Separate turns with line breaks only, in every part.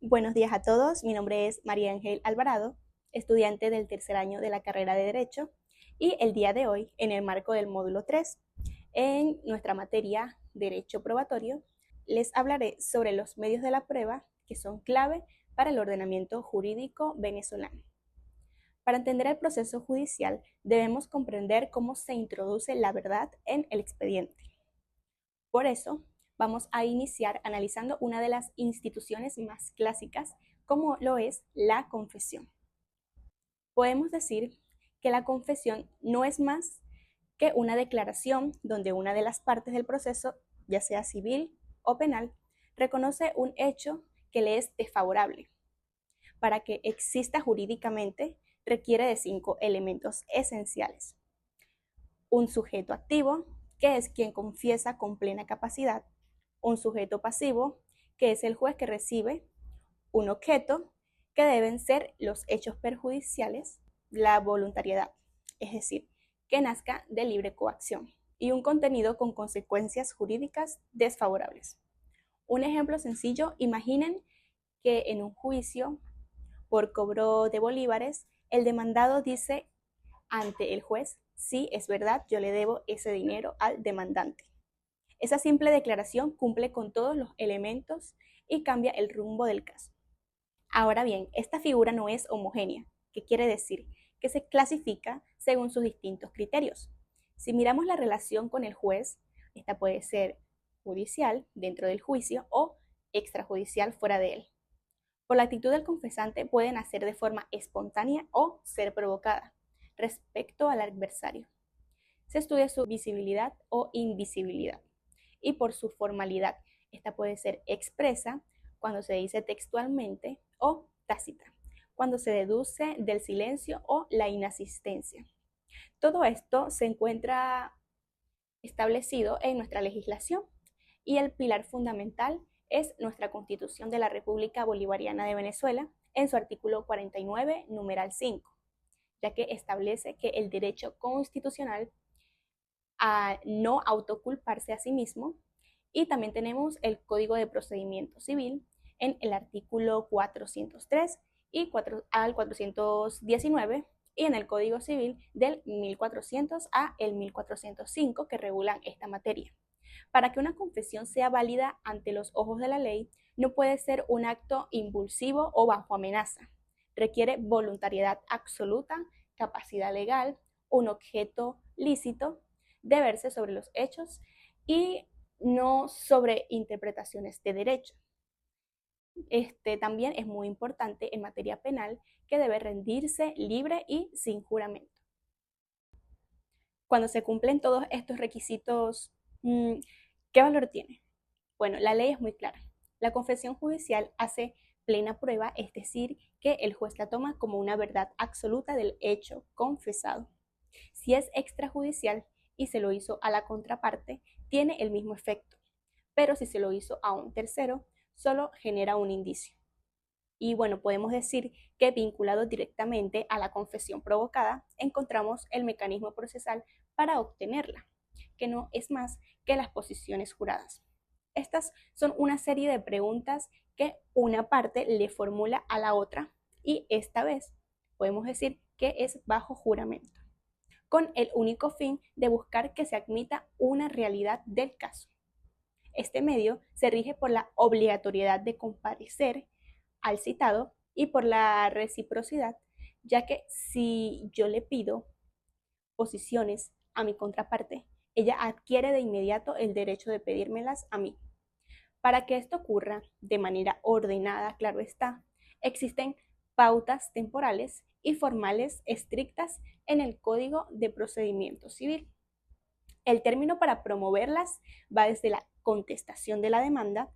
Buenos días a todos, mi nombre es María Ángel Alvarado, estudiante del tercer año de la carrera de Derecho, y el día de hoy, en el marco del módulo 3, en nuestra materia Derecho Probatorio, les hablaré sobre los medios de la prueba que son clave para el ordenamiento jurídico venezolano. Para entender el proceso judicial, debemos comprender cómo se introduce la verdad en el expediente. Por eso, vamos a iniciar analizando una de las instituciones más clásicas, como lo es la confesión. Podemos decir que la confesión no es más que una declaración donde una de las partes del proceso, ya sea civil o penal, reconoce un hecho que le es desfavorable. Para que exista jurídicamente, requiere de 5 elementos esenciales. Un sujeto activo, que es quien confiesa con plena capacidad; un sujeto pasivo, que es el juez que recibe; un objeto, que deben ser los hechos perjudiciales; la voluntariedad, es decir, que nazca de libre coacción; y un contenido con consecuencias jurídicas desfavorables. Un ejemplo sencillo: imaginen que en un juicio por cobro de bolívares, el demandado dice ante el juez: sí, es verdad, yo le debo ese dinero al demandante. Esa simple declaración cumple con todos los elementos y cambia el rumbo del caso. Ahora bien, esta figura no es homogénea, que quiere decir que se clasifica según sus distintos criterios. Si miramos la relación con el juez, esta puede ser judicial dentro del juicio o extrajudicial fuera de él. Por la actitud del confesante puede nacer de forma espontánea o ser provocada respecto al adversario. Se estudia su visibilidad o invisibilidad, y por su formalidad. Esta puede ser expresa, cuando se dice textualmente, o tácita, cuando se deduce del silencio o la inasistencia. Todo esto se encuentra establecido en nuestra legislación, y el pilar fundamental es nuestra Constitución de la República Bolivariana de Venezuela, en su artículo 49, numeral 5, ya que establece que el derecho constitucional a no autoculparse a sí mismo. Y también tenemos el Código de Procedimiento Civil en el artículo 403 y al 419, y en el Código Civil del 1400 a el 1405, que regulan esta materia. Para que una confesión sea válida ante los ojos de la ley, no puede ser un acto impulsivo o bajo amenaza. Requiere voluntariedad absoluta, capacidad legal, un objeto lícito, deberse sobre los hechos y no sobre interpretaciones de derecho. También es muy importante en materia penal que debe rendirse libre y sin juramento. Cuando se cumplen todos estos requisitos, ¿qué valor tiene? Bueno, la ley es muy clara. La confesión judicial hace plena prueba, es decir, que el juez la toma como una verdad absoluta del hecho confesado. Si es extrajudicial y se lo hizo a la contraparte, tiene el mismo efecto, pero si se lo hizo a un tercero, solo genera un indicio. Y bueno, podemos decir que vinculado directamente a la confesión provocada, encontramos el mecanismo procesal para obtenerla, que no es más que las posiciones juradas. Estas son una serie de preguntas que una parte le formula a la otra, y esta vez podemos decir que es bajo juramento, con el único fin de buscar que se admita una realidad del caso. Este medio se rige por la obligatoriedad de comparecer al citado y por la reciprocidad, ya que si yo le pido posiciones a mi contraparte, ella adquiere de inmediato el derecho de pedírmelas a mí. Para que esto ocurra de manera ordenada, claro está, existen pautas temporales y formales estrictas en el Código de Procedimiento Civil. El término para promoverlas va desde la contestación de la demanda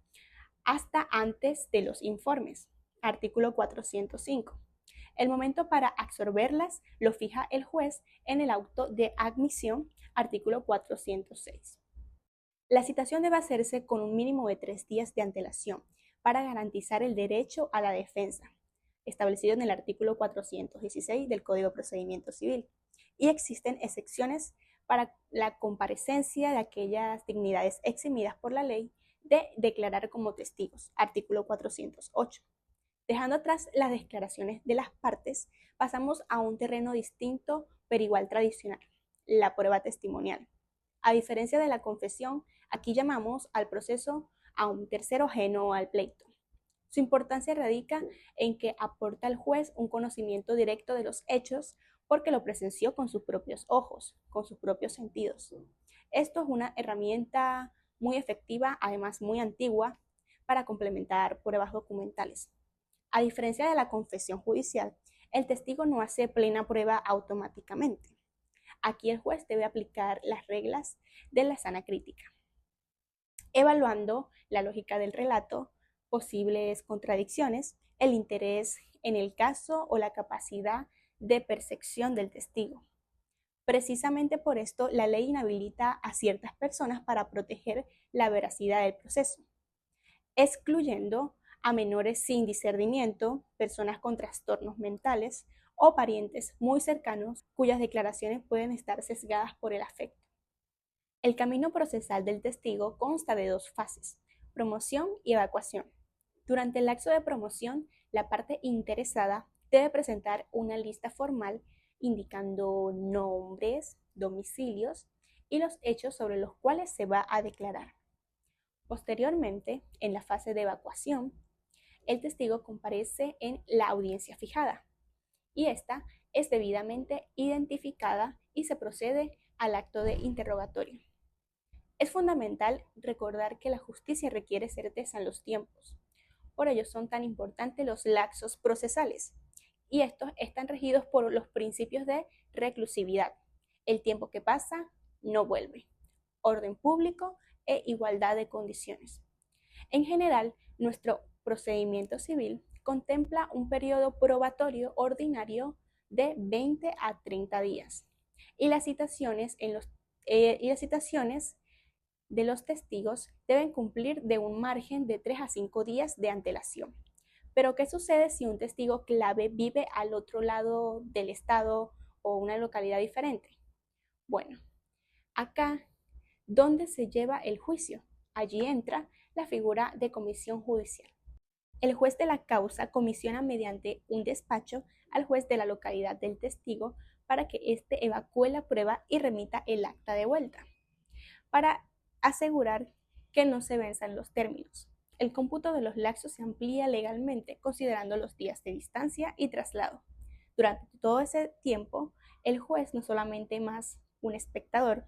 hasta antes de los informes, artículo 405. El momento para absorberlas lo fija el juez en el auto de admisión, artículo 406. La citación debe hacerse con un mínimo de 3 días de antelación para garantizar el derecho a la defensa, establecido en el artículo 416 del Código de Procedimiento Civil. Y existen excepciones para la comparecencia de aquellas dignidades eximidas por la ley de declarar como testigos, artículo 408. Dejando atrás las declaraciones de las partes, pasamos a un terreno distinto pero igual tradicional, la prueba testimonial. A diferencia de la confesión, aquí llamamos al proceso a un tercero ajeno al pleito. Su importancia radica en que aporta al juez un conocimiento directo de los hechos porque lo presenció con sus propios ojos, con sus propios sentidos. Esto es una herramienta muy efectiva, además muy antigua, para complementar pruebas documentales. A diferencia de la confesión judicial, el testigo no hace plena prueba automáticamente. Aquí el juez debe aplicar las reglas de la sana crítica, evaluando la lógica del relato, posibles contradicciones, el interés en el caso o la capacidad de percepción del testigo. Precisamente por esto, la ley inhabilita a ciertas personas para proteger la veracidad del proceso, excluyendo a menores sin discernimiento, personas con trastornos mentales o parientes muy cercanos cuyas declaraciones pueden estar sesgadas por el afecto. El camino procesal del testigo consta de dos fases, promoción y evacuación. Durante el lapso de promoción, la parte interesada debe presentar una lista formal indicando nombres, domicilios y los hechos sobre los cuales se va a declarar. Posteriormente, en la fase de evacuación, el testigo comparece en la audiencia fijada y esta es debidamente identificada y se procede al acto de interrogatorio. Es fundamental recordar que la justicia requiere certeza en los tiempos. Por ello son tan importantes los lapsos procesales y estos están regidos por los principios de reclusividad. El tiempo que pasa no vuelve. Orden público e igualdad de condiciones. En general, nuestro procedimiento civil contempla un periodo probatorio ordinario de 20 a 30 días y las citaciones de los testigos deben cumplir de un margen de 3 a 5 días de antelación. Pero, ¿qué sucede si un testigo clave vive al otro lado del estado o una localidad diferente? Bueno, acá, ¿dónde se lleva el juicio? Allí entra la figura de comisión judicial. El juez de la causa comisiona mediante un despacho al juez de la localidad del testigo para que éste evacúe la prueba y remita el acta de vuelta, para asegurar que no se venzan los términos. El cómputo de los lapsos se amplía legalmente considerando los días de distancia y traslado. Durante todo ese tiempo, el juez no solamente más un espectador,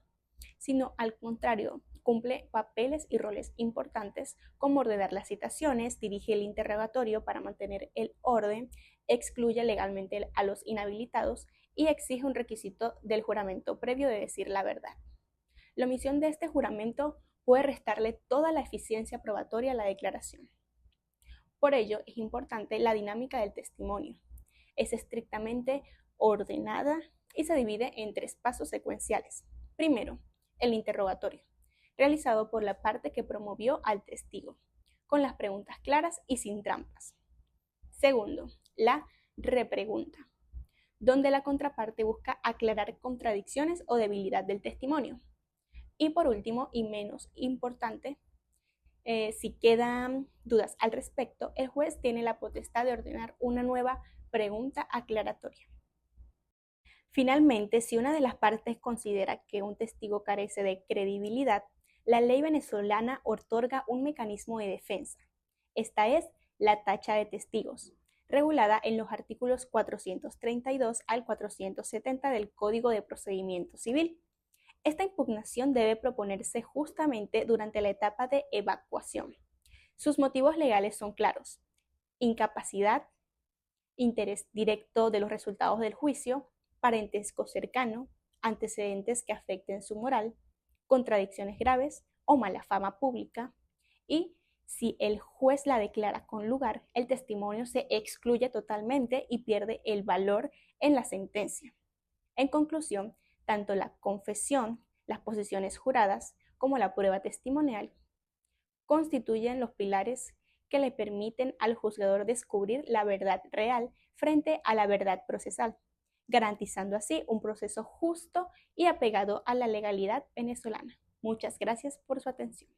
sino al contrario, cumple papeles y roles importantes como ordenar las citaciones, dirige el interrogatorio para mantener el orden, excluye legalmente a los inhabilitados y exige un requisito del juramento previo de decir la verdad. La omisión de este juramento puede restarle toda la eficiencia probatoria a la declaración. Por ello, es importante la dinámica del testimonio. Es estrictamente ordenada y se divide en 3 pasos secuenciales. Primero, el interrogatorio, realizado por la parte que promovió al testigo, con las preguntas claras y sin trampas. Segundo, la repregunta, donde la contraparte busca aclarar contradicciones o debilidad del testimonio. Y por último, y menos importante, si quedan dudas al respecto, el juez tiene la potestad de ordenar una nueva pregunta aclaratoria. Finalmente, si una de las partes considera que un testigo carece de credibilidad, la ley venezolana otorga un mecanismo de defensa. Esta es la tacha de testigos, regulada en los artículos 432 al 470 del Código de Procedimiento Civil. Esta impugnación debe proponerse justamente durante la etapa de evacuación. Sus motivos legales son claros: incapacidad, interés directo de los resultados del juicio, parentesco cercano, antecedentes que afecten su moral, contradicciones graves o mala fama pública, y si el juez la declara con lugar, el testimonio se excluye totalmente y pierde el valor en la sentencia. En conclusión, tanto la confesión, las posiciones juradas, como la prueba testimonial constituyen los pilares que le permiten al juzgador descubrir la verdad real frente a la verdad procesal, garantizando así un proceso justo y apegado a la legalidad venezolana. Muchas gracias por su atención.